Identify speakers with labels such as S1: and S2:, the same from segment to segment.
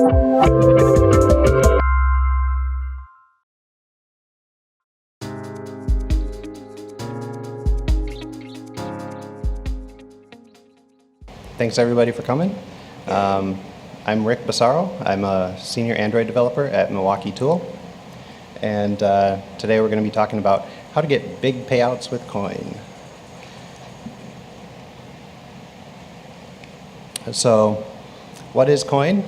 S1: Thanks everybody for coming. I'm Rick Busarow. I'm a senior Android developer at Milwaukee Tool. And today we're going to be talking about how to get big payouts with Koin. So what is Koin?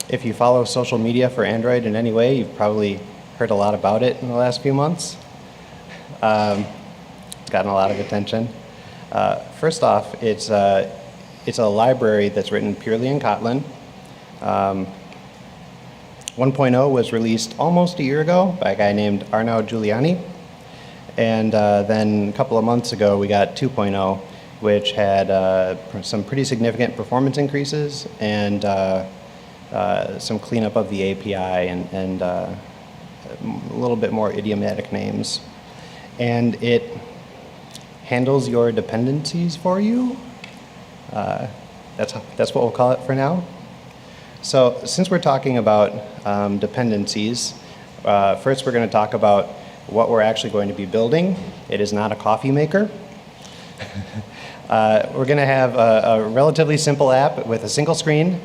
S1: If you follow social media for Android in any way, you've probably heard a lot about it in the last few months. It's gotten a lot of attention. First off, it's a library that's written purely in Kotlin. 1.0 was released almost a year ago by a guy named Arnaud Giuliani. And then a couple of months ago, we got 2.0, which had some pretty significant performance increases and some cleanup of the API and a little bit more idiomatic names. And it handles your dependencies for you. That's what we'll call it for now. So since we're talking about dependencies, first we're going to talk about what we're actually going to be building. It is not a coffee maker. We're going to have a relatively simple app with a single screen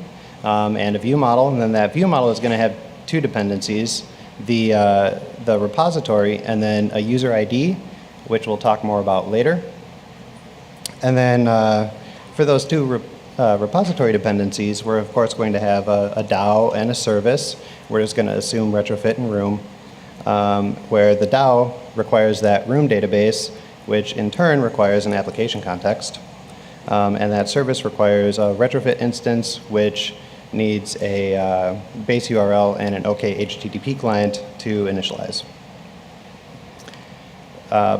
S1: and a view model, and then that view model is going to have two dependencies, the repository and then a user ID, which we'll talk more about later. And then for those two repository dependencies, we're of course going to have a DAO and a service. We're just going to assume retrofit and room, where the DAO requires that room database, which in turn requires an application context. And that service requires a retrofit instance, which needs a base URL and an OK HTTP client to initialize.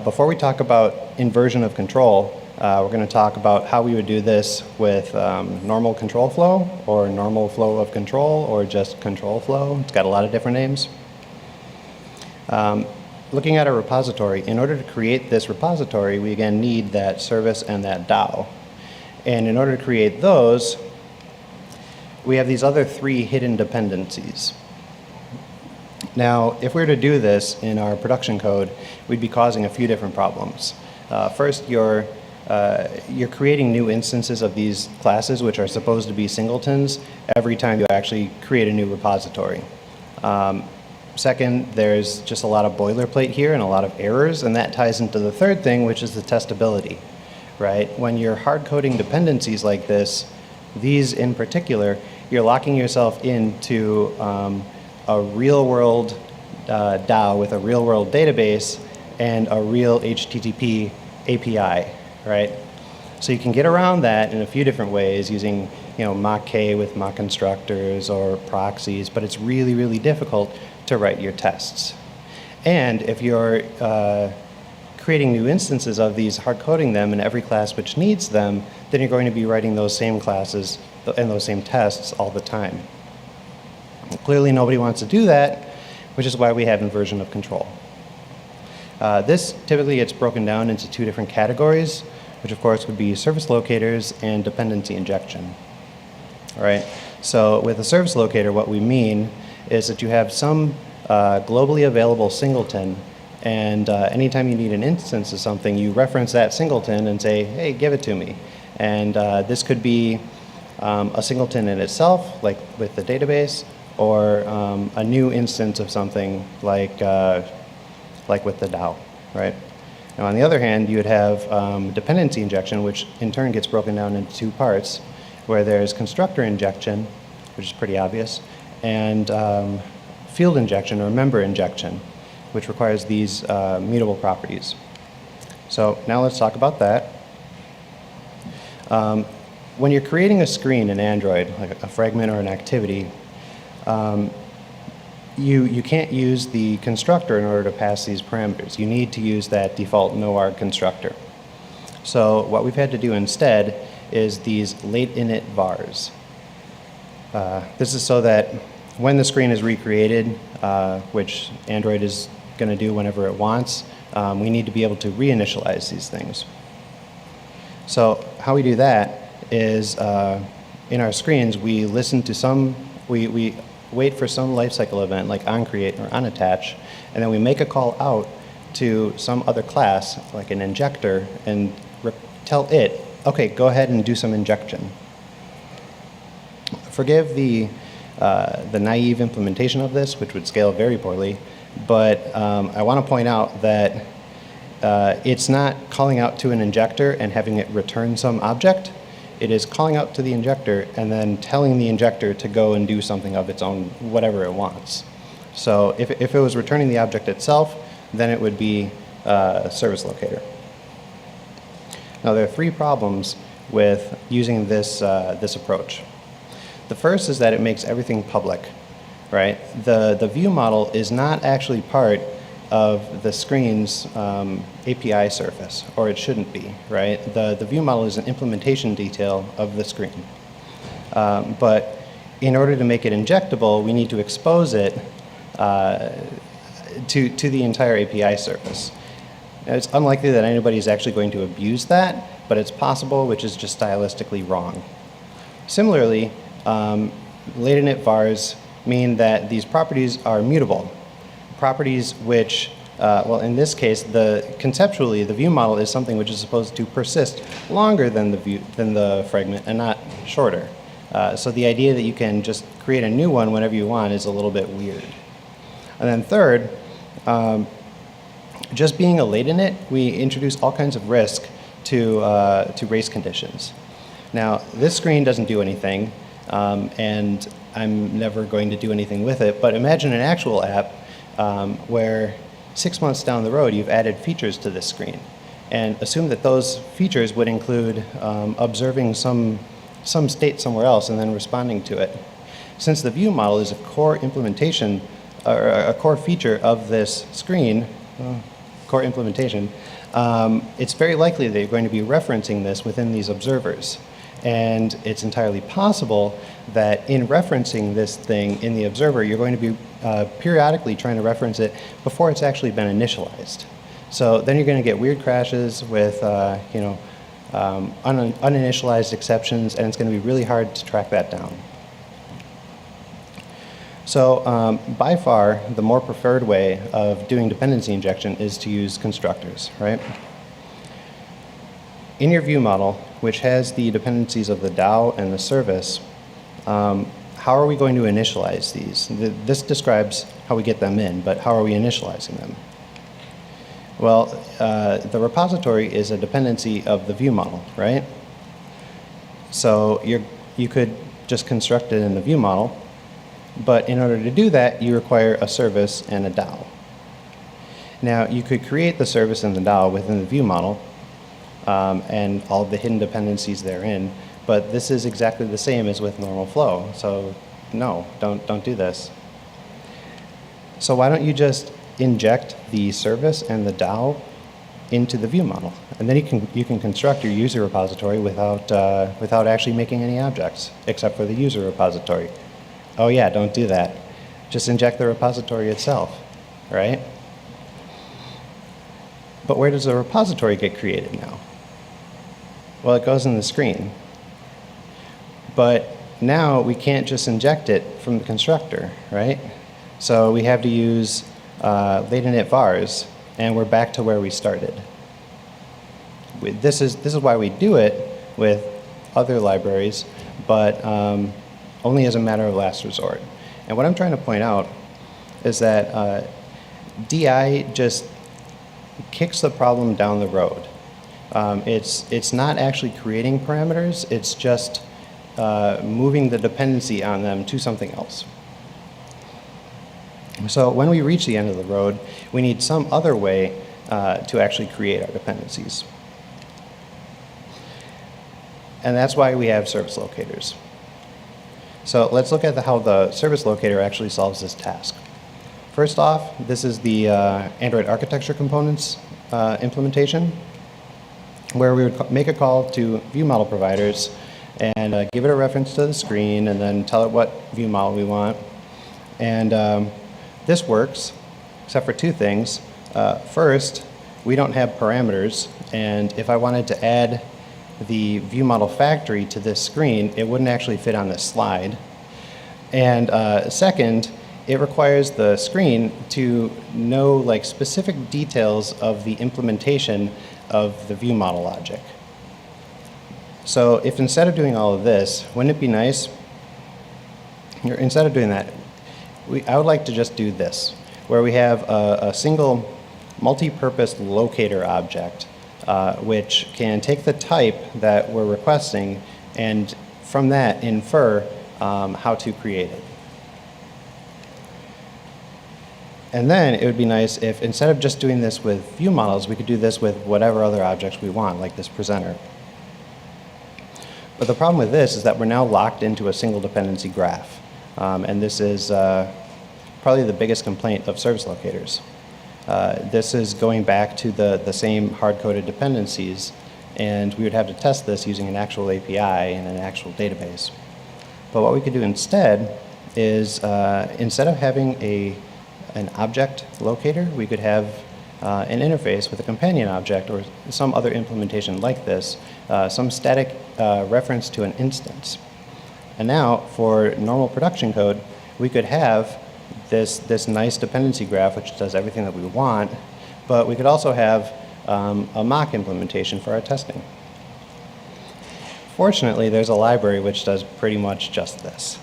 S1: Before we talk about inversion of control, we're going to talk about how we would do this with normal control flow, or normal flow of control, or just control flow. It's got a lot of different names. Looking at a repository, in order to create this repository, we again need that service and that DAO. And in order to create those, we have these other three hidden dependencies. Now, if we were to do this in our production code, we'd be causing a few different problems. First, you're creating new instances of these classes, which are supposed to be singletons, every time you actually create a new repository. Second, there's just a lot of boilerplate here and a lot of errors, and that ties into the third thing, which is the testability, right? When you're hard-coding dependencies like this, these in particular, you're locking yourself into a real-world DAO with a real-world database and a real HTTP API, right? So you can get around that in a few different ways using, mock-K with mock constructors or proxies, but it's really, really difficult to write your tests. And if you're creating new instances of these, hard-coding them in every class which needs them, then you're going to be writing those same classes and those same tests all the time. Clearly nobody wants to do that, which is why we have inversion of control. This typically gets broken down into two different categories, which of course would be service locators and dependency injection. All right, so with a service locator, what we mean is that you have some globally available singleton, and anytime you need an instance of something, you reference that singleton and say, hey, give it to me. And this could be a singleton in itself, like with the database, or a new instance of something like with the DAO, right? Now, on the other hand, you would have dependency injection, which in turn gets broken down into two parts, where there's constructor injection, which is pretty obvious, and field injection or member injection, which requires these mutable properties. So now let's talk about that. When you're creating a screen in Android, like a fragment or an activity, you can't use the constructor in order to pass these parameters. You need to use that default no-arg constructor. So what we've had to do instead is these late init vars. This is so that when the screen is recreated, which Android is going to do whenever it wants, we need to be able to reinitialize these things. So how we do that is in our screens, we listen to we wait for some lifecycle event like onCreate or onAttach, and then we make a call out to some other class, like an injector, and tell it, okay, go ahead and do some injection. Forgive the naive implementation of this, which would scale very poorly, but I want to point out that it's not calling out to an injector and having it return some object. It is calling out to the injector and then telling the injector to go and do something of its own, whatever it wants. So if it was returning the object itself, then it would be a service locator. Now, there are three problems with using this approach. The first is that it makes everything public, right? The view model is not actually part of the screen's API surface, or it shouldn't be, right? The view model is an implementation detail of the screen. But in order to make it injectable, we need to expose it to the entire API surface. Now, it's unlikely that anybody is actually going to abuse that, but it's possible, which is just stylistically wrong. Similarly, latent vars mean that these properties are mutable. Properties which, well, in this case, conceptually, the view model is something which is supposed to persist longer than the fragment and not shorter. So the idea that you can just create a new one whenever you want is a little bit weird. And then third, just being a late init, we introduce all kinds of risk to race conditions. Now, this screen doesn't do anything, and I'm never going to do anything with it, but imagine an actual app where 6 months down the road you've added features to this screen, and assume that those features would include observing some state somewhere else and then responding to it. Since the view model is a core implementation, or a core feature of this screen, core implementation, it's very likely that you're going to be referencing this within these observers. And it's entirely possible that in referencing this thing in the observer, you're going to be periodically trying to reference it before it's actually been initialized. So then you're going to get weird crashes with uninitialized exceptions, and it's going to be really hard to track that down. So by far, the more preferred way of doing dependency injection is to use constructors, right? In your view model, which has the dependencies of the DAO and the service, how are we going to initialize these? This describes how we get them in, but how are we initializing them? Well, the repository is a dependency of the view model, right? So you could just construct it in the view model, but in order to do that, you require a service and a DAO. Now, you could create the service and the DAO within the view model, and all of the hidden dependencies therein, but this is exactly the same as with normal flow. So no, don't do this. So why don't you just inject the service and the DAO into the view model, and then you can construct your user repository without actually making any objects, except for the user repository. Oh yeah, don't do that. Just inject the repository itself, right? But where does the repository get created now? Well, it goes in the screen. But now we can't just inject it from the constructor, right? So we have to use latent vars, and we're back to where we started. This is why we do it with other libraries, but only as a matter of last resort. And what I'm trying to point out is that DI just kicks the problem down the road. It's not actually creating parameters, it's just moving the dependency on them to something else. So when we reach the end of the road, we need some other way to actually create our dependencies. And that's why we have service locators. So let's look at how the service locator actually solves this task. First off, this is the Android architecture components implementation, where we would make a call to view model providers and give it a reference to the screen and then tell it what view model we want. And this works, except for two things. First, we don't have parameters, and if I wanted to add the ViewModel factory to this screen, it wouldn't actually fit on this slide. And second, it requires the screen to know like specific details of the implementation of the ViewModel logic. So if instead of doing all of this, wouldn't it be nice, or instead of doing that, I would like to just do this, where we have a single multi-purpose locator object, which can take the type that we're requesting and from that infer how to create it. And then it would be nice if instead of just doing this with ViewModels, we could do this with whatever other objects we want, like this presenter. But the problem with this is that we're now locked into a single dependency graph. And this is probably the biggest complaint of service locators. This is going back to the same hard-coded dependencies, and we would have to test this using an actual API and an actual database. But what we could do instead is, instead of having an object locator, we could have an interface with a companion object or some other implementation like this, some static reference to an instance. And now, for normal production code, we could have this nice dependency graph which does everything that we want, but we could also have a mock implementation for our testing. Fortunately, there's a library which does pretty much just this,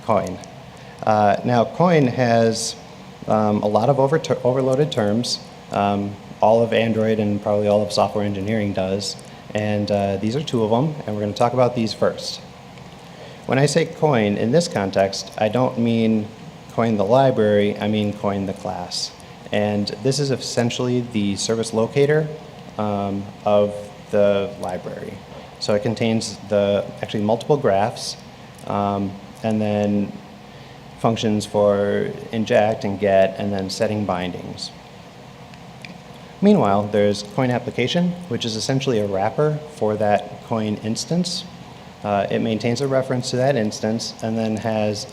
S1: Koin. Now, Koin has a lot of overloaded terms. All of Android and probably all of software engineering does, and these are two of them, and we're going to talk about these first. When I say Koin in this context, I don't mean Koin the library, I mean Koin the class. And this is essentially the service locator of the library. So it contains actually multiple graphs, and then functions for inject and get, and then setting bindings. Meanwhile, there's Koin application, which is essentially a wrapper for that Koin instance. It maintains a reference to that instance and then has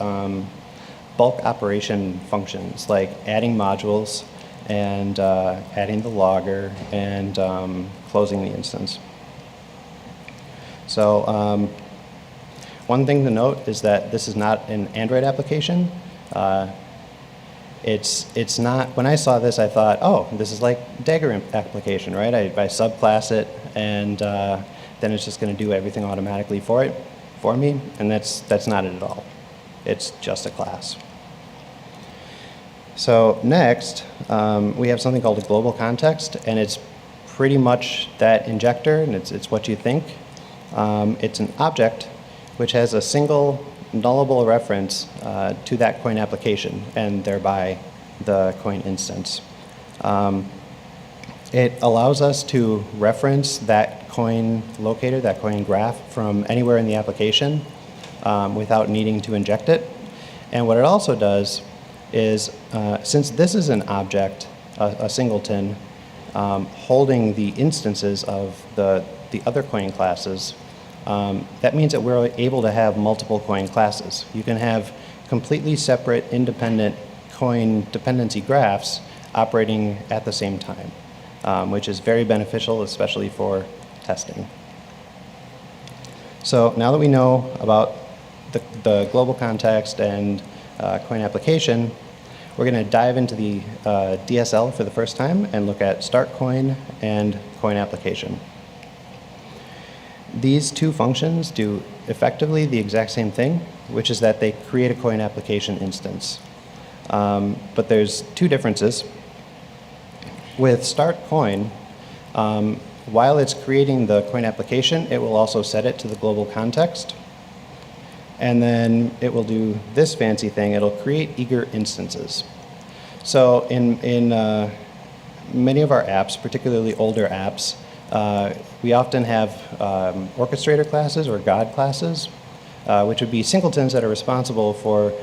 S1: bulk operation functions like adding modules and adding the logger and closing the instance. So one thing to note is that this is not an Android application. It's not, when I saw this, I thought, oh, this is like Dagger application, right? I subclass it, and then it's just going to do everything automatically for me, and that's not it at all. It's just a class. So next, we have something called a global context, and it's pretty much that injector, and it's what you think. It's an object which has a single nullable reference to that Koin application, and thereby the Koin instance. It allows us to reference that Koin locator, that Koin graph, from anywhere in the application without needing to inject it. And what it also does is, since this is an object, a singleton, holding the instances of the other Koin classes, that means that we're able to have multiple Koin classes. You can have completely separate, independent Koin dependency graphs operating at the same time, which is very beneficial, especially for testing. So now that we know about the global context and Koin application, we're going to dive into the DSL for the first time and look at start Koin and Koin application. These two functions do effectively the exact same thing, which is that they create a Koin application instance. But there's two differences. With start Koin, while it's creating the Koin application, it will also set it to the global context. And then it will do this fancy thing. It'll create eager instances. So in many of our apps, particularly older apps, we often have orchestrator classes or God classes, which would be singletons that are responsible for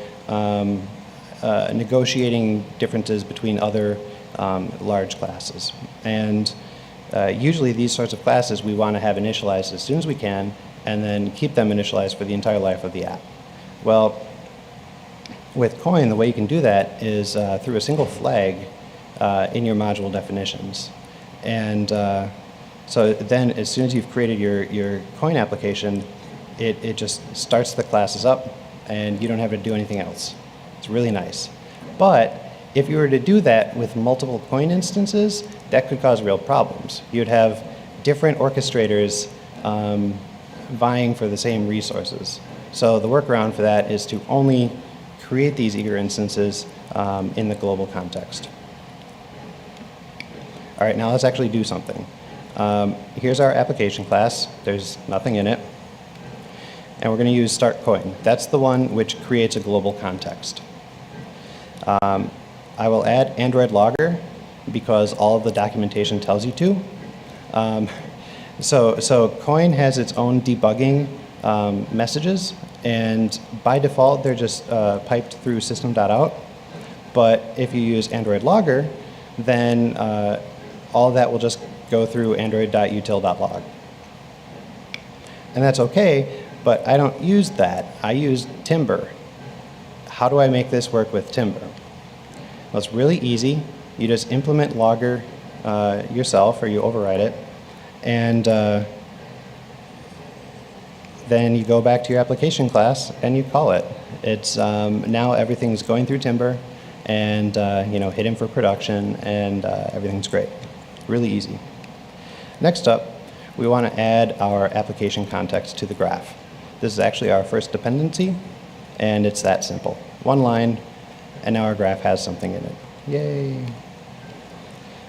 S1: negotiating differences between other large classes. And usually these sorts of classes we want to have initialized as soon as we can, and then keep them initialized for the entire life of the app. Well, with Koin, the way you can do that is through a single flag in your module definitions. And So then as soon as you've created your Koin application, it just starts the classes up and you don't have to do anything else. It's really nice. But if you were to do that with multiple Koin instances, that could cause real problems. You'd have different orchestrators vying for the same resources. So the workaround for that is to only create these eager instances in the global context. All right, now let's actually do something. Here's our application class. There's nothing in it. And we're going to use start Koin. That's the one which creates a global context. I will add Android logger because all of the documentation tells you to. So Koin has its own debugging messages, and by default they're just piped through system.out. But if you use Android logger, then all of that will just go through android.util.log. And that's okay, but I don't use that. I use Timber. How do I make this work with Timber? Well, it's really easy. You just implement logger yourself, or you override it, and then you go back to your application class and you call it. It's now everything's going through Timber, and hidden for production, and everything's great. Really easy. Next up, we want to add our application context to the graph. This is actually our first dependency, and it's that simple. One line, and now our graph has something in it. Yay!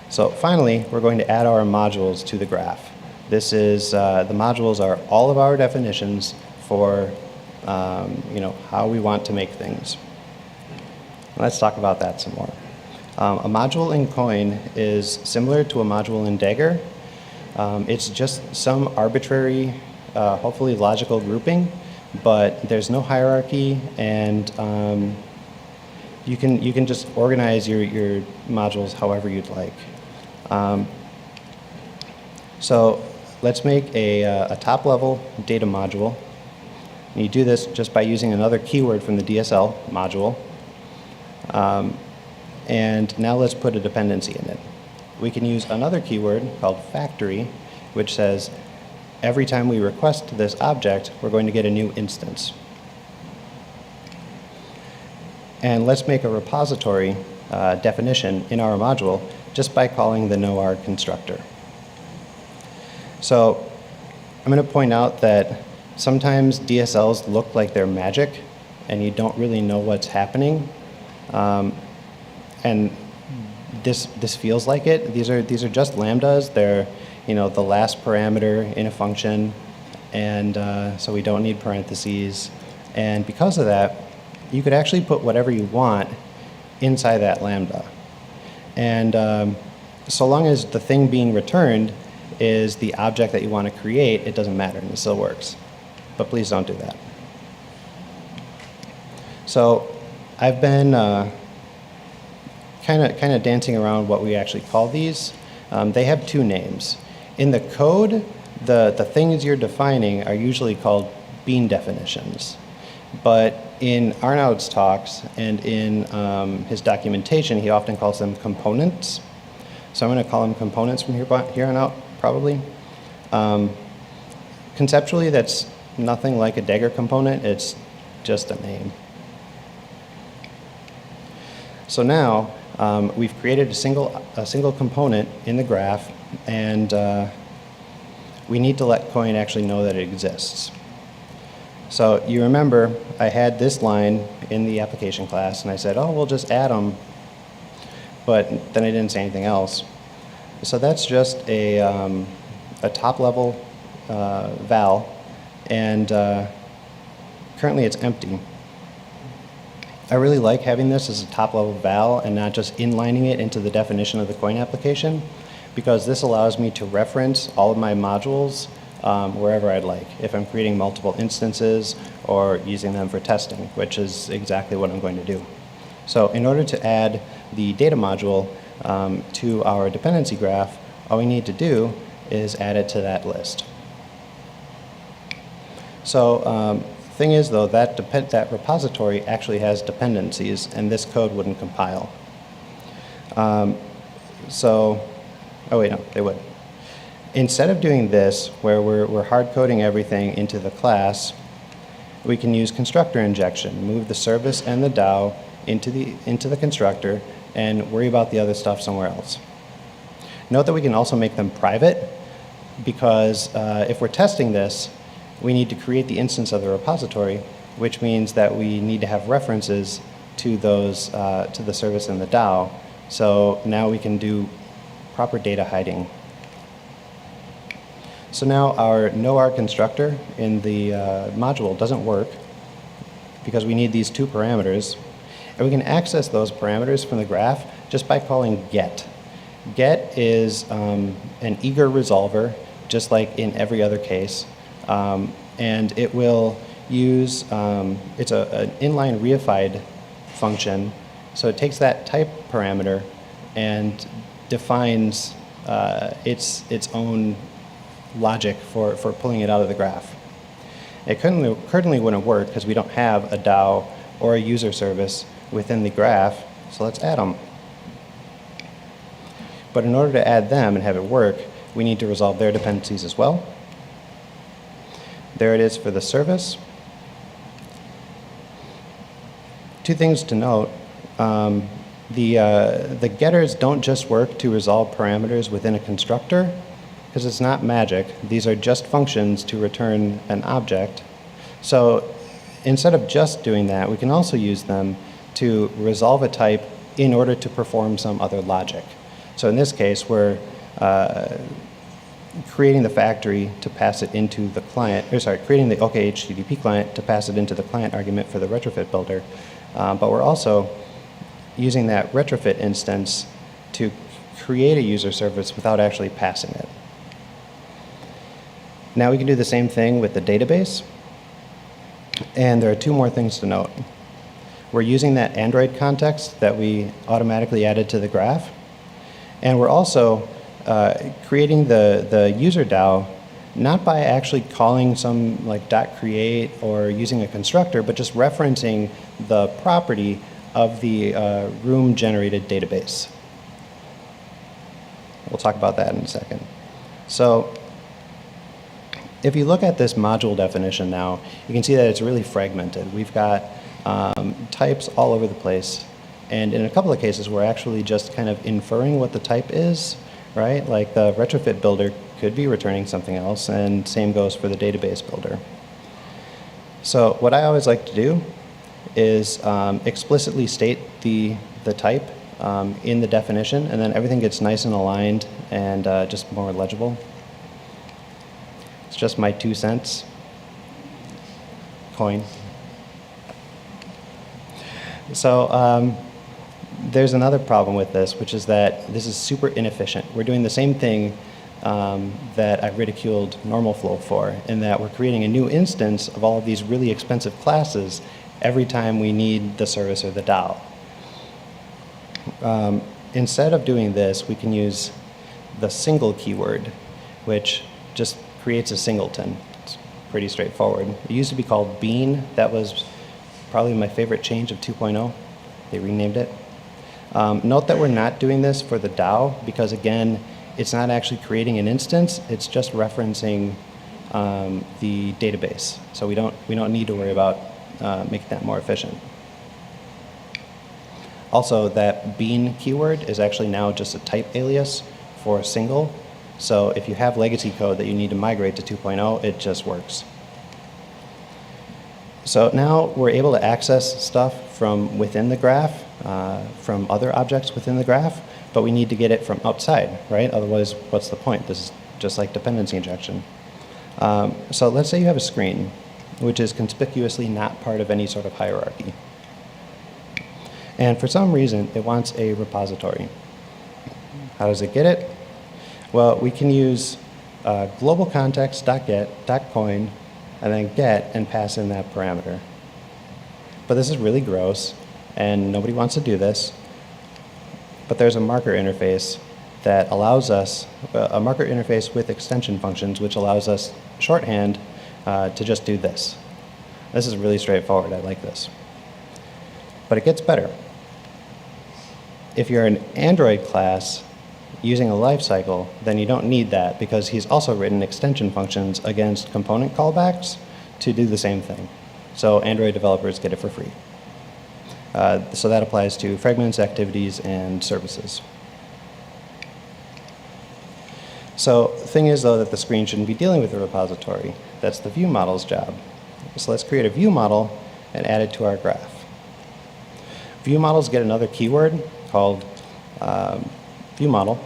S1: So finally, we're going to add our modules to the graph. This is, the modules are all of our definitions for how we want to make things. Let's talk about that some more. A module in Koin is similar to a module in Dagger. It's just some arbitrary, hopefully logical grouping, but there's no hierarchy, and you can just organize your modules however you'd like. So let's make a top-level data module. And you do this just by using another keyword from the DSL module. And now let's put a dependency in it. We can use another keyword called factory, which says every time we request this object, we're going to get a new instance. And let's make a repository definition in our module just by calling the noarg constructor. So I'm going to point out that sometimes DSLs look like they're magic, and you don't really know what's happening. And this feels like it. These are just lambdas. They're the last parameter in a function, and so we don't need parentheses. And because of that, you could actually put whatever you want inside that lambda. And so long as the thing being returned is the object that you want to create, it doesn't matter, and it still works. But please don't do that. So I've been kind of dancing around what we actually call these. They have two names. In the code, the things you're defining are usually called bean definitions. But in Arnaud's talks and in his documentation, he often calls them components. So I'm going to call them components from here on out, probably. Conceptually, that's nothing like a Dagger component. It's just a name. So now we've created a single component in the graph, and we need to let Koin actually know that it exists. So you remember I had this line in the application class, and I said, oh, we'll just add them, but then I didn't say anything else. So that's just a top-level val, and currently it's empty. I really like having this as a top-level val and not just inlining it into the definition of the Koin application, because this allows me to reference all of my modules wherever I'd like, if I'm creating multiple instances or using them for testing, which is exactly what I'm going to do. So in order to add the data module to our dependency graph, all we need to do is add it to that list. So thing is, though, that repository actually has dependencies, and this code wouldn't compile. Oh wait, no, they would. Instead of doing this, where we're hard-coding everything into the class, we can use constructor injection, move the service and the DAO into the constructor, and worry about the other stuff somewhere else. Note that we can also make them private, because if we're testing this, we need to create the instance of the repository, which means that we need to have references to those, to the service and the DAO. So now we can do proper data hiding. So now our no-R constructor in the module doesn't work because we need these two parameters. And we can access those parameters from the graph just by calling get. Get is an eager resolver, just like in every other case. And it will use, it's an inline reified function. So it takes that type parameter and defines its own logic for pulling it out of the graph. It currently wouldn't work because we don't have a DAO or a user service within the graph, so let's add them. But in order to add them and have it work, we need to resolve their dependencies as well. There it is for the service. Two things to note. The getters don't just work to resolve parameters within a constructor, because it's not magic. These are just functions to return an object. So instead of just doing that, we can also use them to resolve a type in order to perform some other logic. So in this case, we're creating the factory to pass it into the client, or sorry, creating the OK HTTP client to pass it into the client argument for the retrofit builder. But we're also using that retrofit instance to create a user service without actually passing it. Now we can do the same thing with the database. And there are two more things to note. We're using that Android context that we automatically added to the graph. And we're also creating the user DAO, not by actually calling some like .create or using a constructor, but just referencing the property of the room-generated database. We'll talk about that in a second. So if you look at this module definition now, you can see that it's really fragmented. We've got types all over the place. And in a couple of cases, we're actually just kind of inferring what the type is, right? Like the retrofit builder could be returning something else, and same goes for the database builder. So what I always like to do is explicitly state the type in the definition, and then everything gets nice and aligned and just more legible. It's just my 2 cents. Koin. So there's another problem with this, which is that this is super inefficient. We're doing the same thing that I ridiculed NormalFlow for, in that we're creating a new instance of all of these really expensive classes every time we need the service or the DAO. Instead of doing this, we can use the single keyword, which just creates a singleton. It's pretty straightforward. It used to be called bean. That was probably my favorite change of 2.0. They renamed it. Note that we're not doing this for the DAO because, again, it's not actually creating an instance. It's just referencing the database. So we don't need to worry about making that more efficient. Also, that bean keyword is actually now just a type alias for single. So if you have legacy code that you need to migrate to 2.0, it just works. So now we're able to access stuff from within the graph, from other objects within the graph, but we need to get it from outside, right? Otherwise, what's the point? This is just like dependency injection. So let's say you have a screen, which is conspicuously not part of any sort of hierarchy. And for some reason, it wants a repository. How does it get it? Well, we can use global context.get.coin and then get and pass in that parameter. But this is really gross, and nobody wants to do this. But there's a marker interface that allows us, a marker interface with extension functions, which allows us shorthand to just do this. This is really straightforward. I like this. But it gets better. If you're an Android class, using a lifecycle, then you don't need that because he's also written extension functions against component callbacks to do the same thing. So Android developers get it for free. So that applies to fragments, activities, and services. So the thing is, though, that the screen shouldn't be dealing with the repository. That's the ViewModels job. So let's create a view model and add it to our graph. ViewModels get another keyword called ViewModel,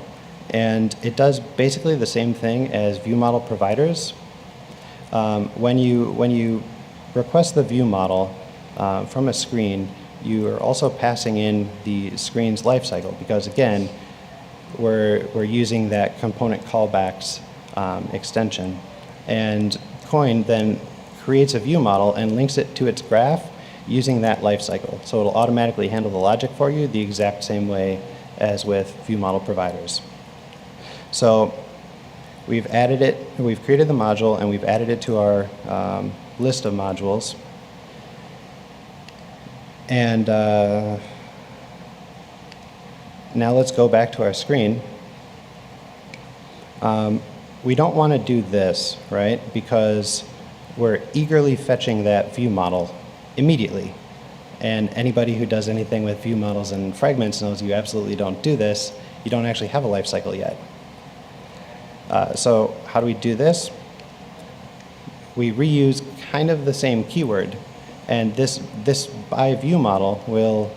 S1: and it does basically the same thing as ViewModel providers. When you request the ViewModel from a screen, you are also passing in the screen's lifecycle because, again, we're using that component callbacks extension. And Koin then creates a view model and links it to its graph using that lifecycle. So it'll automatically handle the logic for you the exact same way as with view model providers. So we've added it, we've created the module, and we've added it to our list of modules. And now let's go back to our screen. We don't want to do this, right? Because we're eagerly fetching that view model immediately. And anybody who does anything with view models and fragments knows you absolutely don't do this. You don't actually have a life cycle yet. So how do we do this? We reuse kind of the same keyword. And this by view model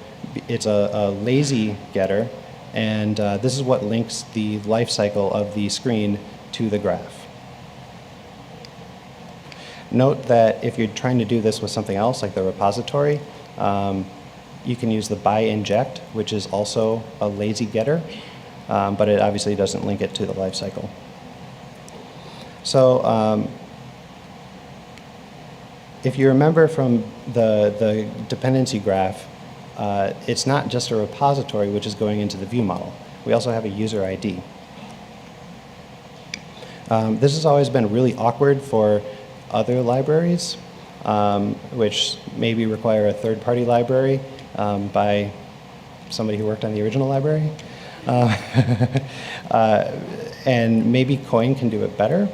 S1: it's a lazy getter. And this is what links the life cycle of the screen to the graph. Note that if you're trying to do this with something else, like the repository, you can use the by inject, which is also a lazy getter, but it obviously doesn't link it to the life cycle. So if you remember from the dependency graph, it's not just a repository which is going into the view model. We also have a user ID. This has always been really awkward for other libraries, which maybe require a third-party library by somebody who worked on the original library. And maybe Koin can do it better.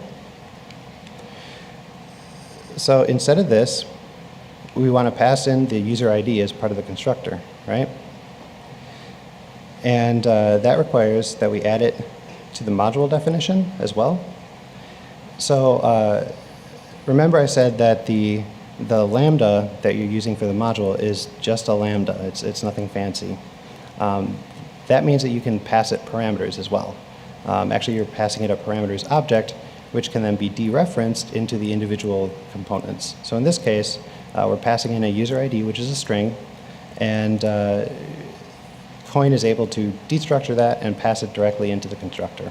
S1: So instead of this, we want to pass in the user ID as part of the constructor, right? And that requires that we add it to the module definition as well. So remember I said that the lambda that you're using for the module is just a lambda. It's nothing fancy. That means that you can pass it parameters as well. Actually, you're passing it a parameters object, which can then be dereferenced into the individual components. So in this case, we're passing in a user ID, which is a string, and Koin is able to destructure that and pass it directly into the constructor.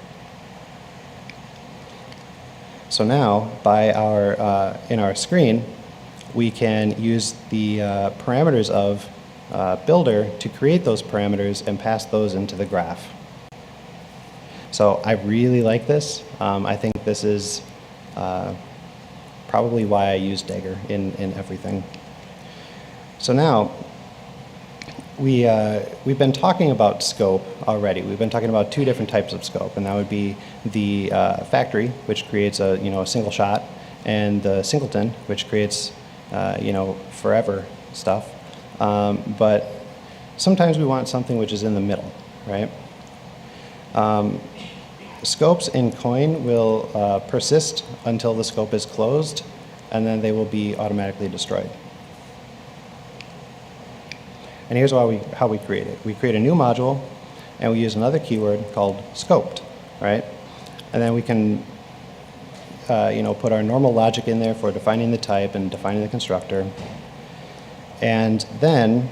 S1: So now, in our screen, we can use the parameters of builder to create those parameters and pass those into the graph. So I really like this. I think this is probably why I use Dagger in everything. So now, we've been talking about scope already. We've been talking about two different types of scope, and that would be the factory, which creates a single shot, and the singleton, which creates forever stuff. But sometimes we want something which is in the middle, right? Scopes in Koin will persist until the scope is closed, and then they will be automatically destroyed. And here's how we create it. We create a new module, and we use another keyword called scoped, right? And then we can put our normal logic in there for defining the type and defining the constructor. And then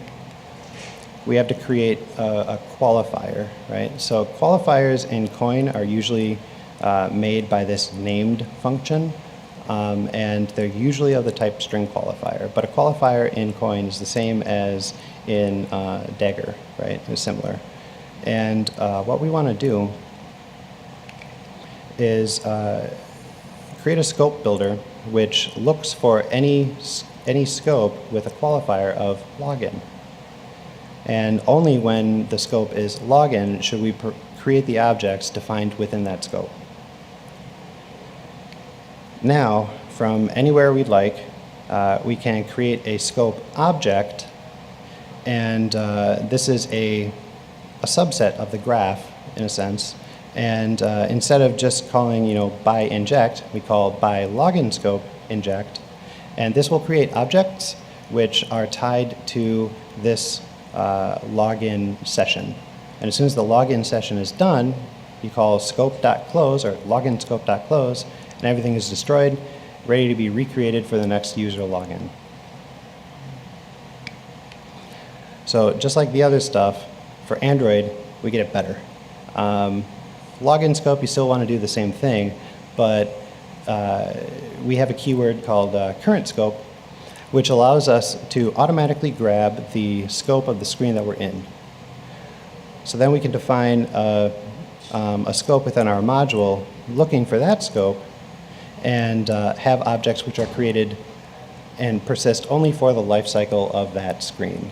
S1: we have to create a qualifier, right? So qualifiers in Koin are usually made by this named function, and they're usually of the type string qualifier. But a qualifier in Koin is the same as in Dagger, right? It's similar. And what we want to do is create a scope builder which looks for any scope with a qualifier of login. And only when the scope is login should we create the objects defined within that scope. Now, from anywhere we'd like, we can create a scope object, and this is a subset of the graph, in a sense. And instead of just calling, by inject, we call by login scope inject. And this will create objects which are tied to this login session. And as soon as the login session is done, you call scope.close or login scope.close, and everything is destroyed, ready to be recreated for the next user login. So just like the other stuff, for Android, we get it better. Login scope, you still want to do the same thing, but we have a keyword called current scope, which allows us to automatically grab the scope of the screen that we're in. So then we can define a scope within our module looking for that scope, and have objects which are created and persist only for the life cycle of that screen.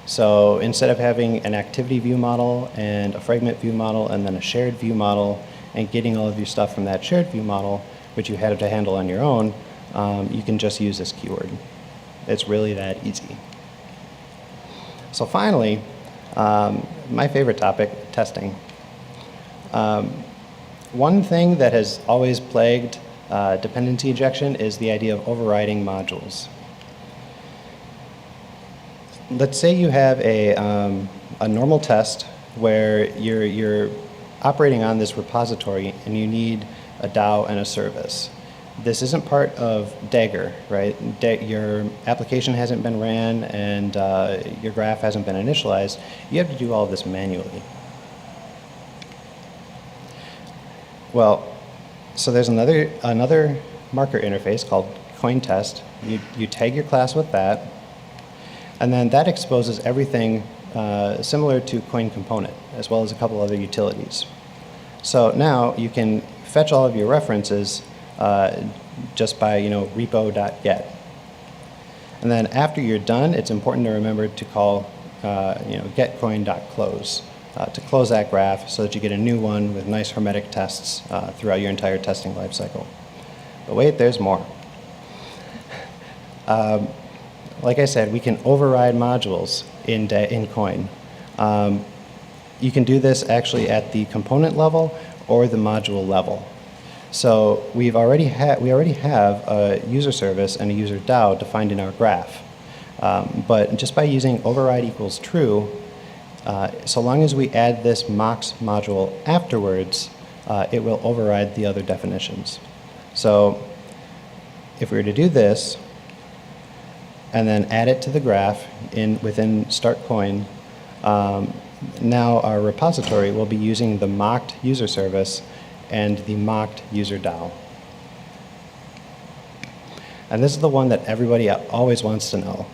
S1: So instead of having an activity view model and a fragment view model and then a shared view model and getting all of your stuff from that shared view model, which you had to handle on your own, you can just use this keyword. It's really that easy. So finally, my favorite topic, testing. One thing that has always plagued dependency injection is the idea of overriding modules. Let's say you have a normal test where you're operating on this repository and you need a DAO and a service. This isn't part of Dagger, right? Your application hasn't been ran and your graph hasn't been initialized. You have to do all of this manually. Well, so there's another marker interface called Koin test. You tag your class with that, and then that exposes everything similar to Koin component, as well as a couple other utilities. So now you can fetch all of your references just by repo.get. And then after you're done, it's important to remember to call getCoin.close to close that graph so that you get a new one with nice hermetic tests throughout your entire testing lifecycle. But wait, there's more. Like I said, we can override modules in Koin. You can do this actually at the component level or the module level. So we already have a user service and a user DAO defined in our graph. But just by using override equals true, so long as we add this mocks module afterwards, it will override the other definitions. So if we were to do this, and then add it to the graph within start Koin, now our repository will be using the mocked user service and the mocked user DAO. And this is the one that everybody always wants to know.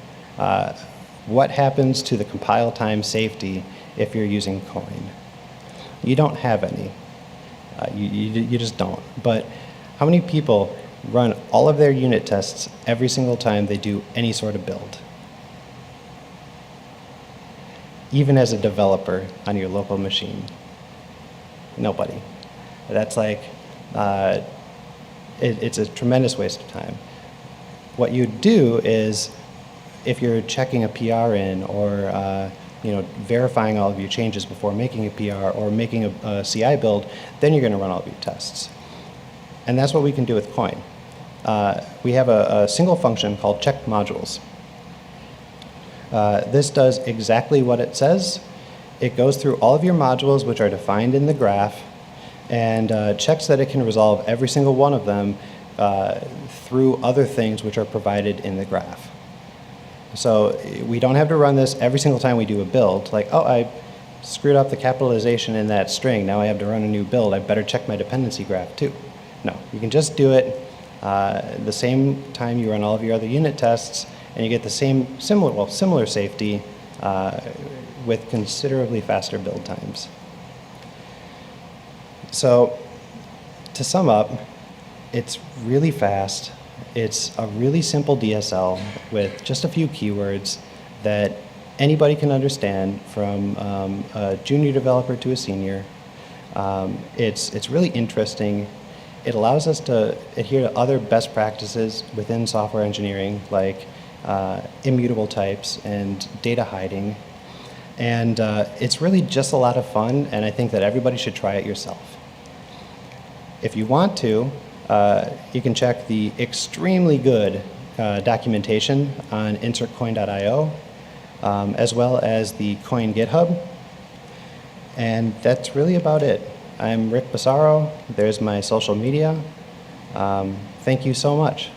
S1: What happens to the compile time safety if you're using Koin? You don't have any. You just don't. But how many people run all of their unit tests every single time they do any sort of build? Even as a developer on your local machine? Nobody. That's like, it's a tremendous waste of time. What you do is, if you're checking a PR in or verifying all of your changes before making a PR or making a CI build, then you're going to run all of your tests. And that's what we can do with Koin. We have a single function called check modules. This does exactly what it says. It goes through all of your modules which are defined in the graph and checks that it can resolve every single one of them through other things which are provided in the graph. So we don't have to run this every single time we do a build, like, oh, I screwed up the capitalization in that string, now I have to run a new build, I better check my dependency graph too. No, you can just do it the same time you run all of your other unit tests, and you get the similar safety with considerably faster build times. So to sum up, it's really fast. It's a really simple DSL with just a few keywords that anybody can understand, from a junior developer to a senior. It's really interesting. It allows us to adhere to other best practices within software engineering, like immutable types and data hiding. And it's really just a lot of fun, and I think that everybody should try it yourself. If you want to, you can check the extremely good documentation on insertcoin.io, as well as the Koin GitHub. And that's really about it. I'm Rick Busarow. There's my social media. Thank you so much.